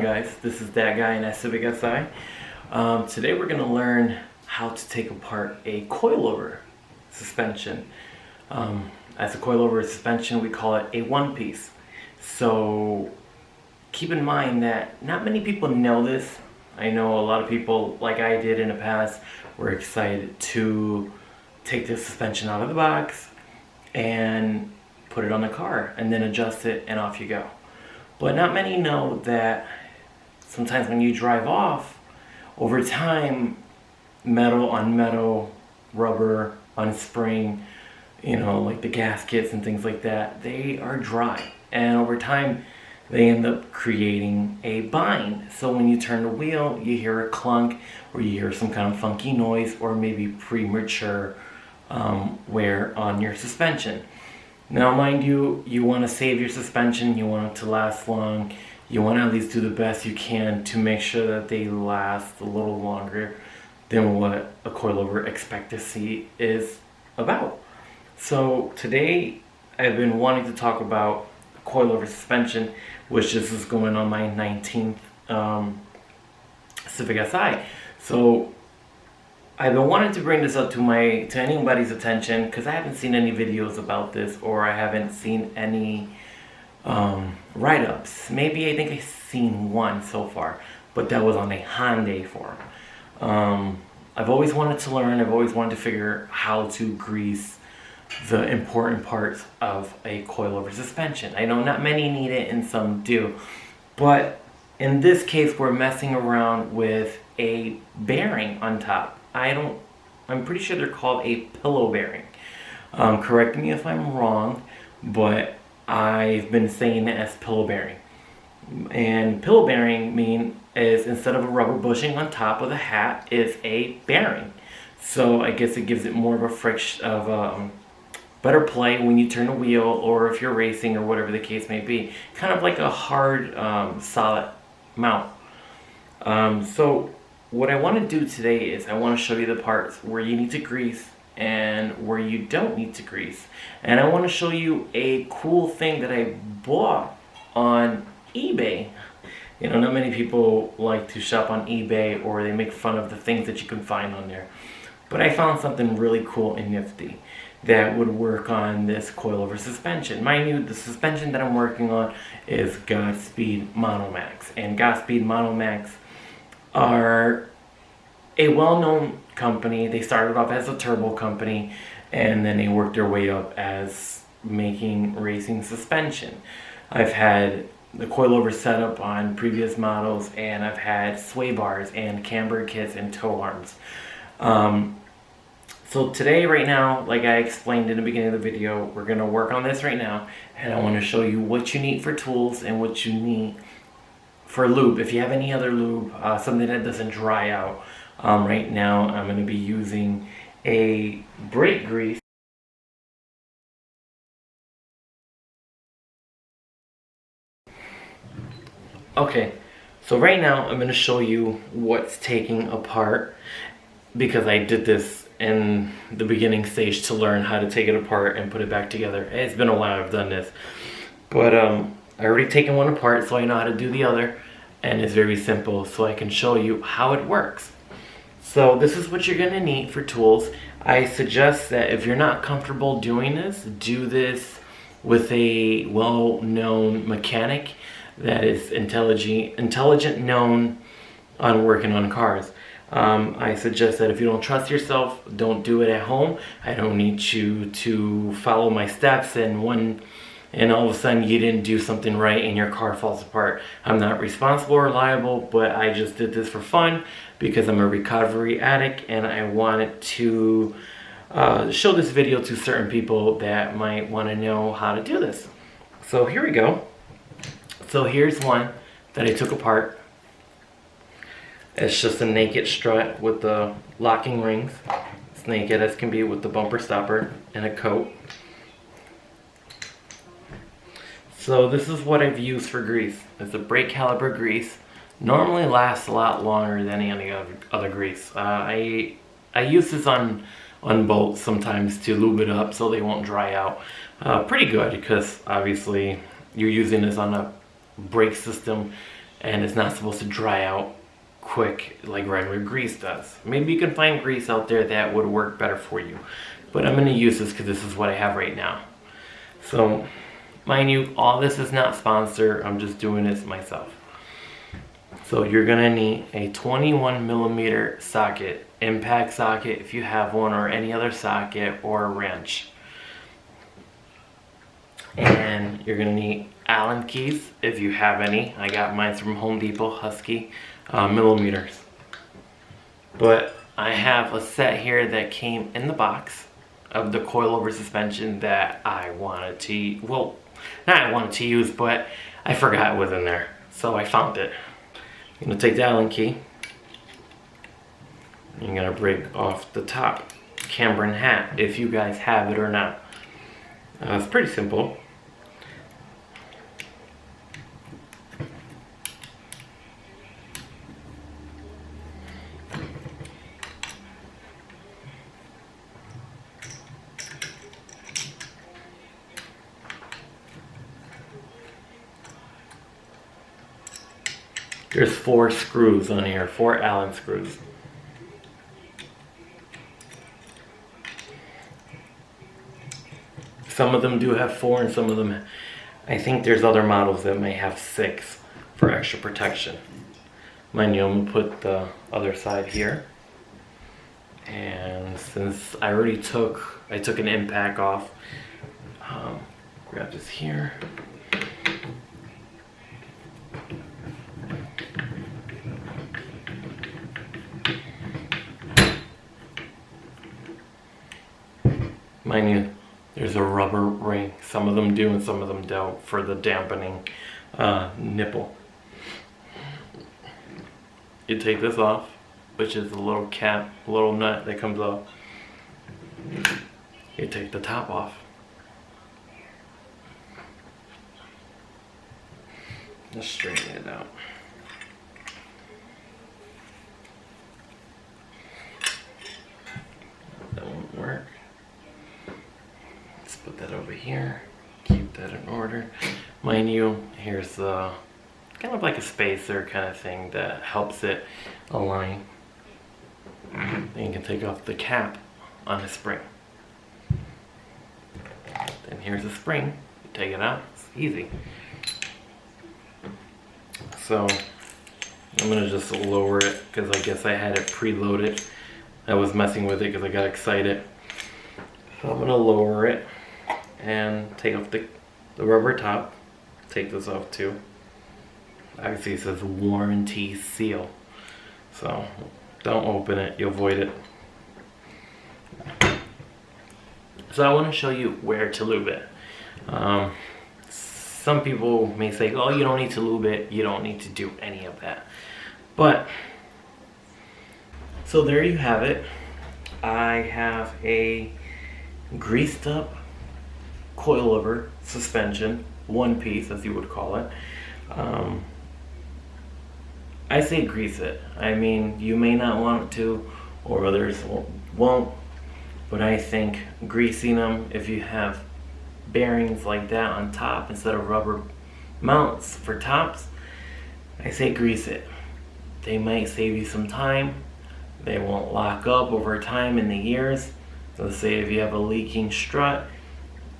guys? This is that guy in that Civic Si. Today we're going to learn how to take apart a coilover suspension. As a coilover suspension, we call it a one-piece. So keep in mind that not many people know this. I know a lot of people, like I did in the past, were excited to take the suspension out of the box and put it on the car and then adjust it and off you go. But not many know that sometimes when you drive off, over time, metal on metal, rubber on spring, like the gaskets and things like that, they are dry. And over time, they end up creating a bind. So when you turn the wheel, you hear a clunk, or you hear some kind of funky noise, or maybe premature wear on your suspension. Now, mind you, you want to save your suspension, you want it to last long, you want to at least do the best you can to make sure that they last a little longer than what a coilover expectancy is about. So today, I've been wanting to talk about coilover suspension, which this is going on my 19th Civic Si. So I've been wanting to bring this up to anybody's attention because I haven't seen any videos about this, or I haven't seen any write-ups. Maybe I think I've seen one so far, but that was on a Hyundai forum. I've always wanted to learn, I've always wanted to figure how to grease the important parts of a coilover suspension. I know not many need it and some do, but in this case we're messing around with a bearing on top. I'm pretty sure they're called a pillow bearing. Correct me if I'm wrong, but I've been saying it as pillow bearing. And pillow bearing is instead of a rubber bushing on top of the hat, is a bearing. So I guess it gives it more of a friction, better play when you turn the wheel, or if you're racing, or whatever the case may be. Kind of like a hard, solid mount. So what I want to do today is I want to show you the parts where you need to grease and where you don't need to grease. And I want to show you a cool thing that I bought on eBay. Not many people like to shop on eBay, or they make fun of the things that you can find on there. But I found something really cool and nifty that would work on this coilover suspension. Mind you, the suspension that I'm working on is Godspeed Monomax. And Godspeed Monomax are a well-known company. They started off as a turbo company, and then they worked their way up as making racing suspension. I've had the coilover setup on previous models, and I've had sway bars and camber kits and tow arms. So today, right now, like I explained in the beginning of the video, we're going to work on this right now, and I want to show you what you need for tools and what you need for lube. If you have any other lube, something that doesn't dry out. Right now I'm going to be using a brake grease. Okay, so right now I'm going to show you what's taking apart, because I did this in the beginning stage to learn how to take it apart and put it back together. It's been a while I've done this, but I already taken one apart, so I know how to do the other, and it's very simple, so I can show you how it works. So this is what you're going to need for tools. I suggest that if you're not comfortable doing this, do this with a well-known mechanic that is intelligent, known on working on cars. I suggest that if you don't trust yourself, don't do it at home. I don't need you to follow my steps and all of a sudden you didn't do something right and your car falls apart. I'm not responsible or liable, but I just did this for fun because I'm a recovery addict, and I wanted to show this video to certain people that might want to know how to do this. So here we go. So here's one that I took apart. It's just a naked strut with the locking rings. It's naked as can be with the bumper stopper and a coat. So this is what I've used for grease. It's a brake caliper grease. Normally lasts a lot longer than any other grease. I use this on bolts sometimes to lube it up so they won't dry out. Pretty good, because obviously you're using this on a brake system and it's not supposed to dry out quick like regular grease does. Maybe you can find grease out there that would work better for you, but I'm going to use this because this is what I have right now. So mind you, all this is not sponsored, I'm just doing this myself. So you're going to need a 21mm socket, impact socket if you have one, or any other socket, or a wrench. And you're going to need Allen keys if you have any. I got mine from Home Depot, Husky millimeters. But I have a set here that came in the box of the coilover suspension that I wanted to, well, not I wanted to use, but I forgot it was in there. So I found it. I'm going to take the Allen key. You're going to break off the top camber and hat if you guys have it or not. It's pretty simple. There's 4 screws on here, 4 Allen screws. Some of them do have 4 and some of them, I think there's other models that may have 6 for extra protection. Mind you, I'm going to put the other side here. And since I already took an impact off, grab this here. Mind you, there's a rubber ring. Some of them do and some of them don't for the dampening nipple. You take this off, which is a little cap, a little nut that comes off. You take the top off. Just straighten it out. That won't work. Let's put that over here. Keep that in order. Mind you, here's the kind of like a spacer kind of thing that helps it align. Then you can take off the cap on the spring. Then here's the spring. You take it out. It's easy. So I'm gonna just lower it because I guess I had it preloaded. I was messing with it because I got excited. So I'm gonna lower it and take off the rubber top. Take this off too. Obviously it says warranty seal. So don't open it, you'll void it. So I want to show you where to lube it. Some people may say, oh, you don't need to lube it, you don't need to do any of that. But, so there you have it. I have a greased up coilover suspension, one piece as you would call it. I say grease it. I mean, you may not want to, or others won't, but I think greasing them, if you have bearings like that on top instead of rubber mounts for tops, I say grease it. They might save you some time. They won't lock up over time in the years. So say if you have a leaking strut,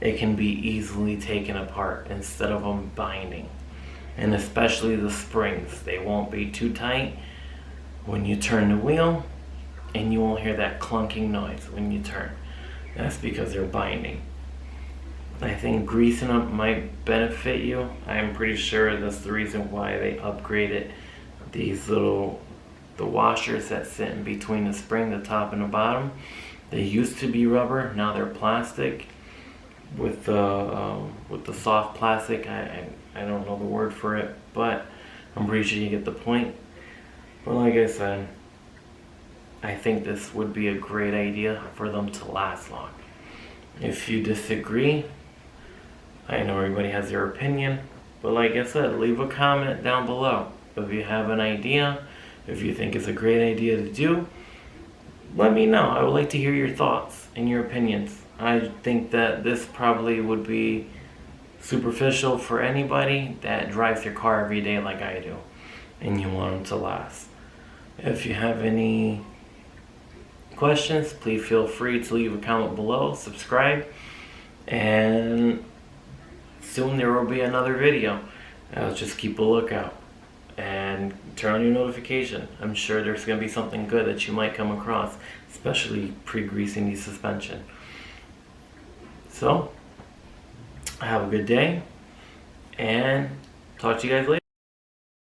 it can be easily taken apart instead of them binding. And especially the springs, they won't be too tight when you turn the wheel, and you won't hear that clunking noise when you turn. That's because they're binding. I think greasing up might benefit you. I'm pretty sure that's the reason why they upgraded these the washers that sit in between the spring, the top and the bottom. They used to be rubber, now they're plastic. With the soft plastic, I don't know the word for it, but I'm pretty sure you get the point. But like I said, I think this would be a great idea for them to last long. If you disagree, I know everybody has their opinion, but like I said, leave a comment down below. If you have an idea, if you think it's a great idea to do, let me know. I would like to hear your thoughts and your opinions. I think that this probably would be superficial for anybody that drives their car every day like I do. and you want them to last. If you have any questions, please feel free to leave a comment below, subscribe, and soon there will be another video. Just keep a lookout and turn on your notification. I'm sure there's going to be something good that you might come across, especially pre-greasing the suspension. So, have a good day, and talk to you guys later.